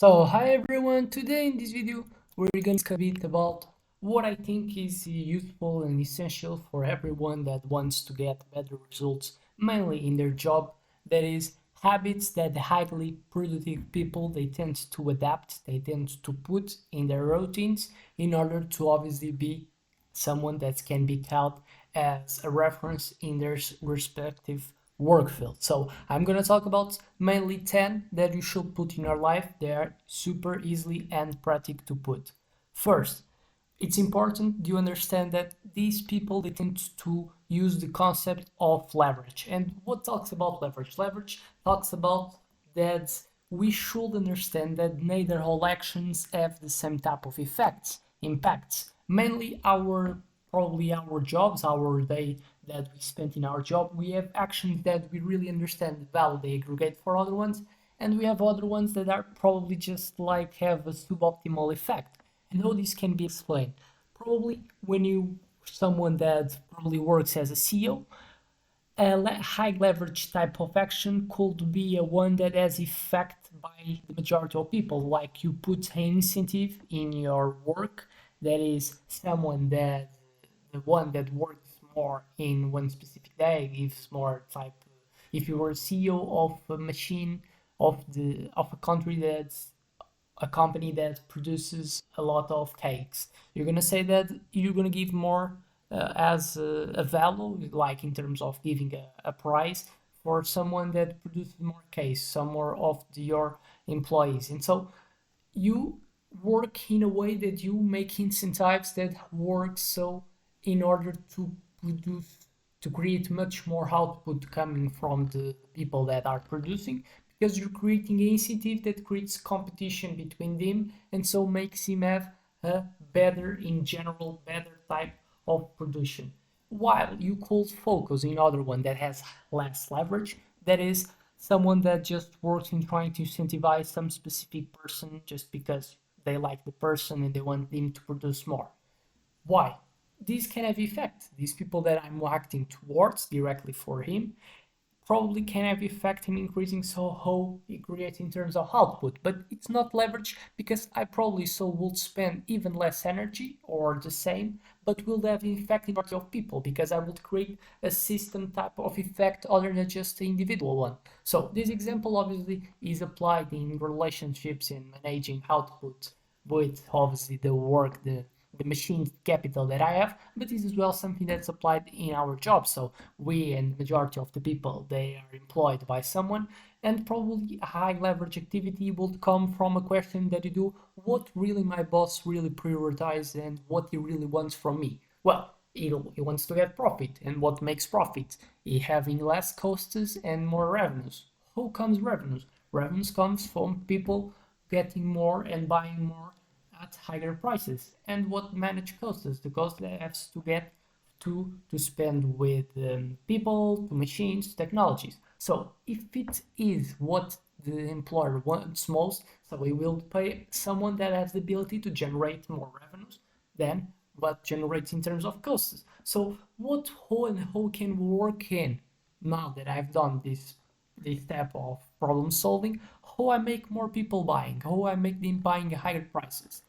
So, hi everyone, today in this video we're going to talk a bit about what I think is useful and essential for everyone that wants to get better results, mainly in their job. That is, habits that highly productive people they tend to adapt, they tend to put in their routines in order to obviously be someone that can be held as a reference in their respective work field. So I'm gonna talk about mainly 10 that you should put in your life. They are super easily and practical to put. First, it's important you understand that these people they tend to use the concept of leverage. And what talks about leverage? Leverage talks about that we should understand that neither all actions have the same type of impacts. Mainly probably our jobs, our day that we spent in our job, we have actions that we really understand the value they aggregate for other ones, and we have other ones that are probably just like have a suboptimal effect. And how this can be explained? Probably when you someone that probably works as a CEO, a high leverage type of action could be a one that has effect by the majority of people. Like you put an incentive in your work that is someone that the one that works more in one specific day gives more type. If you were CEO of a machine of a country that's a company that produces a lot of cakes. You're gonna say that you're gonna give more as a value, like in terms of giving a price for someone that produces more cakes, some more of your employees. And so you work in a way that you make incentives that work so in order to produce to create much more output coming from the people that are producing because you're creating an incentive that creates competition between them and so makes him have a better in general better type of production while you could focus in other one that has less leverage, that is someone that just works in trying to incentivize some specific person just because they like the person and they want them to produce more. Why? This can have effect. These people that I'm acting towards directly for him probably can have effect in increasing so how he creates in terms of output, but it's not leverage because I probably so will spend even less energy or the same, but will have effect in majority of people because I would create a system type of effect other than just the individual one. So this example obviously is applied in relationships in managing output with obviously the work, the machine capital that I have, but this is well something that's applied in our job. So we and majority of the people they are employed by someone, and probably a high leverage activity will come from a question that you do: what really my boss really prioritizes and what he really wants from me? Well, he wants to get profit, and what makes profit? He having less costs and more revenues. How comes revenues? Revenues comes from people getting more and buying more at higher prices. And what manage costs? The cost has to get to spend with people, to machines, to technologies. So if it is what the employer wants most, so we will pay someone that has the ability to generate more revenues than what generates in terms of costs. So what how and how can we work in now that I've done this type of problem solving, how I make more people buying, how I make them buying at higher prices.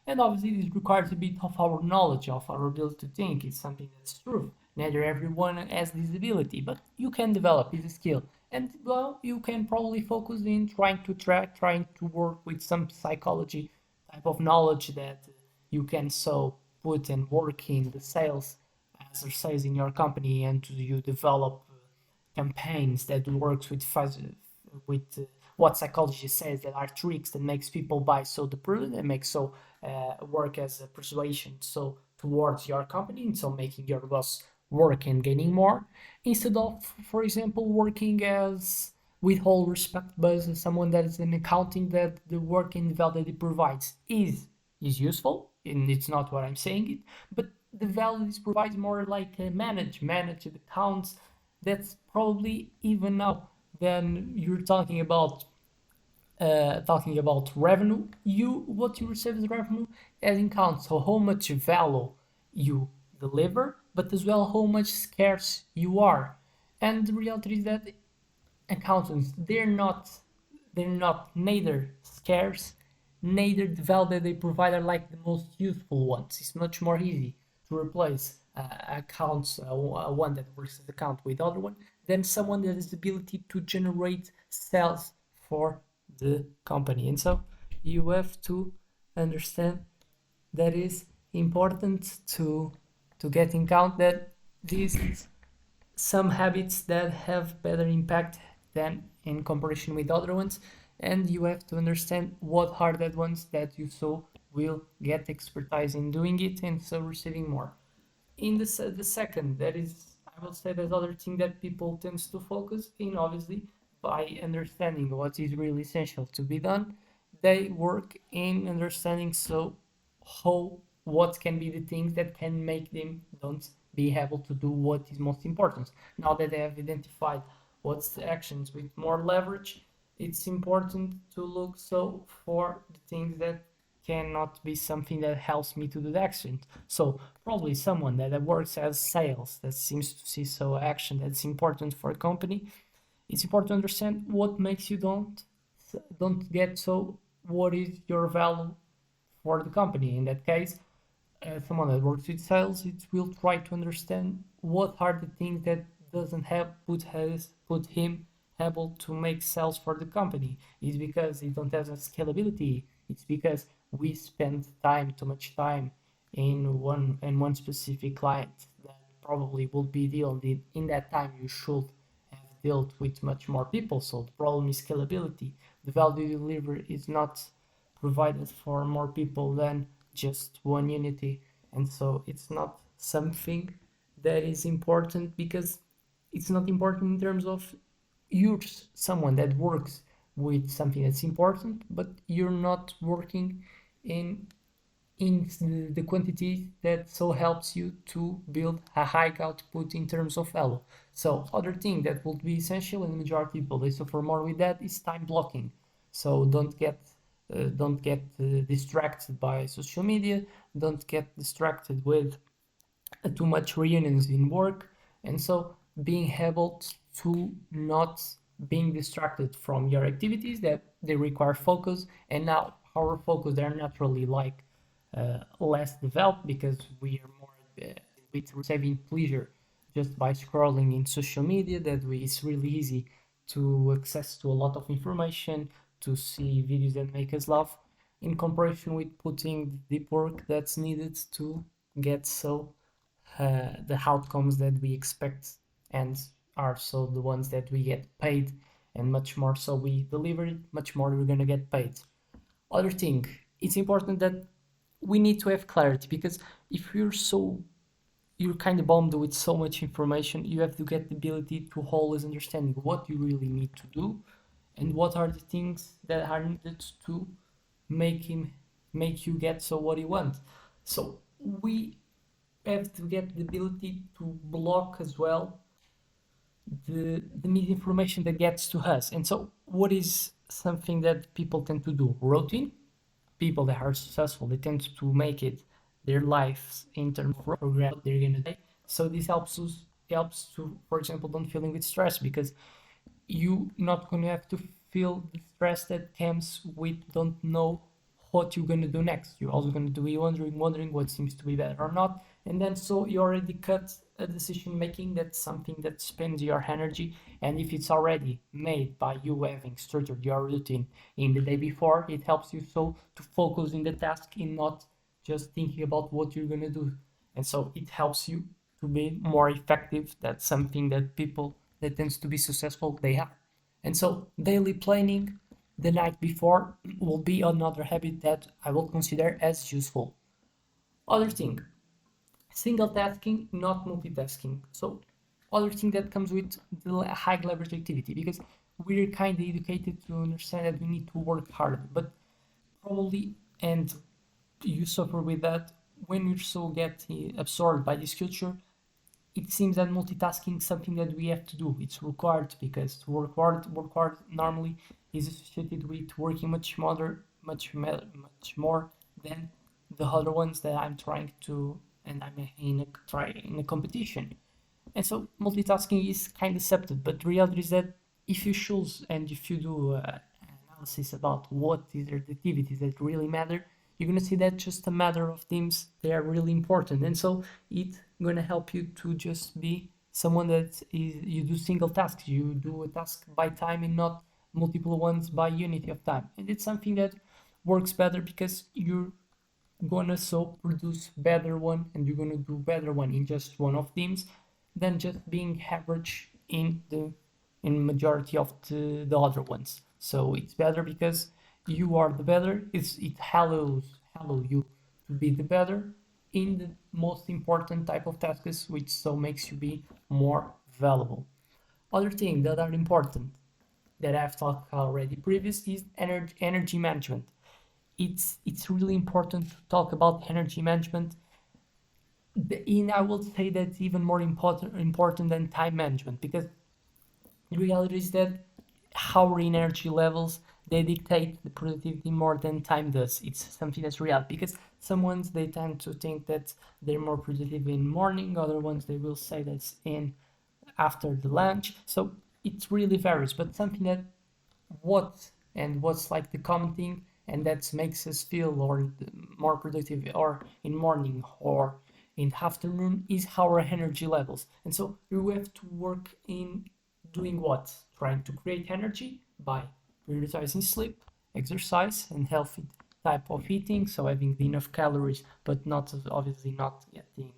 And obviously, this requires a bit of our knowledge, of our ability to think. It's something that's true. Neither everyone has this ability, but you can develop this skill. And well, you can probably focus in trying to track, trying to work with some psychology type of knowledge that you can so put and work in the sales exercise in your company, and you develop campaigns that works with what psychology says that are tricks that makes people buy so the product and makes so work as a persuasion so towards your company and so making your boss work and gaining more instead of for example working as with all respect but as someone that is in accounting that the work and value that it provides is useful and it's not what I'm saying it, but the value it provides more like a manage the accounts. That's probably even now then you're talking about revenue. You what you receive as revenue as in count. So how much value you deliver, but as well how much scarce you are. And the reality is that accountants they're not neither scarce neither the value that they provide are like the most useful ones. It's much more easy to replace accounts, one that works as account with other one, than someone that has the ability to generate sales for the company. And so you have to understand that is important to get in count that these some habits that have better impact than in comparison with other ones, and you have to understand what are the ones that you so will get expertise in doing it and so receiving more. In the second, that is, I will say, that other thing that people tends to focus in, obviously, by understanding what is really essential to be done, they work in understanding so how what can be the things that can make them don't be able to do what is most important. Now that they have identified what's the actions with more leverage, it's important to look so for the things that cannot be something that helps me to do the action. So probably someone that works as sales that seems to see so action that's important for a company. It's important to understand what makes you don't get so what is your value for the company. In that case, someone that works with sales, it will try to understand what are the things that doesn't have put him able to make sales for the company. It's because he don't have a scalability. It's because we spend too much time in one specific client that probably will be dealt in that time you should have dealt with much more people. So the problem is scalability. The value you deliver is not provided for more people than just one unity, and so it's not something that is important because it's not important in terms of you're someone that works with something that's important, but you're not working in the quantity that so helps you to build a high output in terms of value. So other thing that would be essential, and the majority of people they suffer more with that, is time blocking. So don't get distracted by social media. Don't get distracted with too much reunions in work, and so being able to not being distracted from your activities that they require focus. And now our focus they're naturally like less developed because we are more with receiving pleasure just by scrolling in social media, that it's really easy to access to a lot of information, to see videos that make us laugh, in comparison with putting the deep work that's needed to get so the outcomes that we expect and are so the ones that we get paid, and much more so we deliver it, much more we're gonna get paid. Other thing, it's important that we need to have clarity, because if you're kind of bombed with so much information, you have to get the ability to always understand what you really need to do and what are the things that are needed to make you get so what you want. So we have to get the ability to block as well the misinformation that gets to us. And so what is something that people tend to do? Routine. People that are successful, they tend to make it their lives in terms of program what they're gonna do. So this helps to, for example, don't feeling with stress, because you not gonna have to feel the stress that comes with don't know what you're gonna do next. You're also gonna be wondering what seems to be better or not, and then so you already cut a decision making. That's something that spends your energy, and if it's already made by you having structured your routine in the day before, it helps you so to focus in the task and not just thinking about what you're gonna do, and so it helps you to be more effective. That's something that people that tends to be successful they are. And so daily planning the night before will be another habit that I will consider as useful. Other thing, single tasking, not multitasking. So other thing that comes with the high leverage activity, because we're kind of educated to understand that we need to work hard, but probably, and you suffer with that when you so get absorbed by this culture. It seems that multitasking is something that we have to do. It's required, because to work hard normally is associated with working much more than the other ones that I'm trying to, and I'm in a competition. And so multitasking is kind of accepted, but the reality is that if you choose and if you do analysis about what is the activities that really matter, you're gonna see that just a matter of themes, they are really important. And so it's gonna help you to just be someone that is, you do single tasks, you do a task by time and not multiple ones by unity of time. And it's something that works better because you're gonna so produce better one and you're gonna do better one in just one of themes than just being average in majority of the other ones. So it's better because you are the better. It hello you to be the better in the most important type of tasks, which so makes you be more valuable. Other things that are important that I've talked already previous is energy management. It's really important to talk about energy management. In I would say that's even more important than time management, because the reality is that our energy levels, they dictate the productivity more than time does. It's something that's real, because some ones they tend to think that they're more productive in morning, other ones they will say that's in after the lunch. So it really varies, but something that what's like the common thing and that makes us feel or more productive or in morning or in afternoon is our energy levels. And so you have to work in doing what? Trying to create energy by prioritizing sleep, exercise, and healthy type of eating. So having enough calories, but not obviously not getting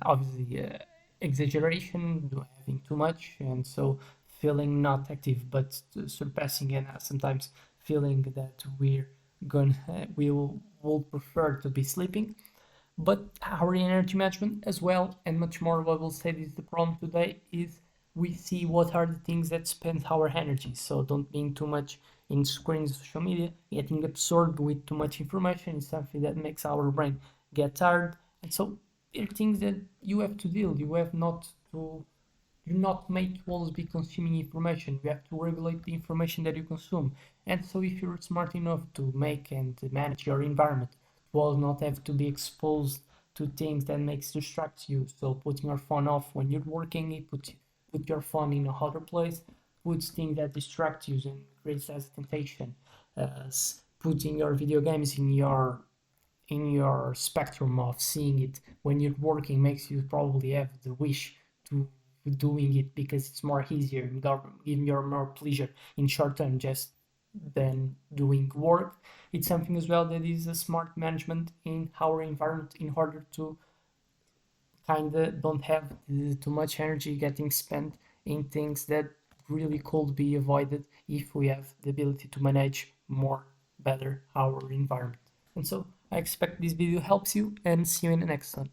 obviously exaggeration, having too much, and so feeling not active but surpassing, and sometimes feeling that will prefer to be sleeping. But our energy management as well, and much more what we'll say is the problem today, is we see what are the things that spend our energy. So don't being too much in screens, social media, getting absorbed with too much information is something that makes our brain get tired. And so there are things that you have to deal. You have not to do not make you always be consuming information. You have to regulate the information that you consume. And so if you're smart enough to make and manage your environment, will not have to be exposed to things that makes distract you. So putting your phone off when you're working, you put your phone in a other place, puts things that distract you and creates as a temptation. Putting your video games in your spectrum of seeing it when you're working makes you probably have the wish to doing it because it's more easier and giving you more pleasure in short term just than doing work. It's something as well that is a smart management in our environment in order to kind of don't have too much energy getting spent in things that really could be avoided if we have the ability to manage more better our environment. And so I expect this video helps you, and see you in the next one.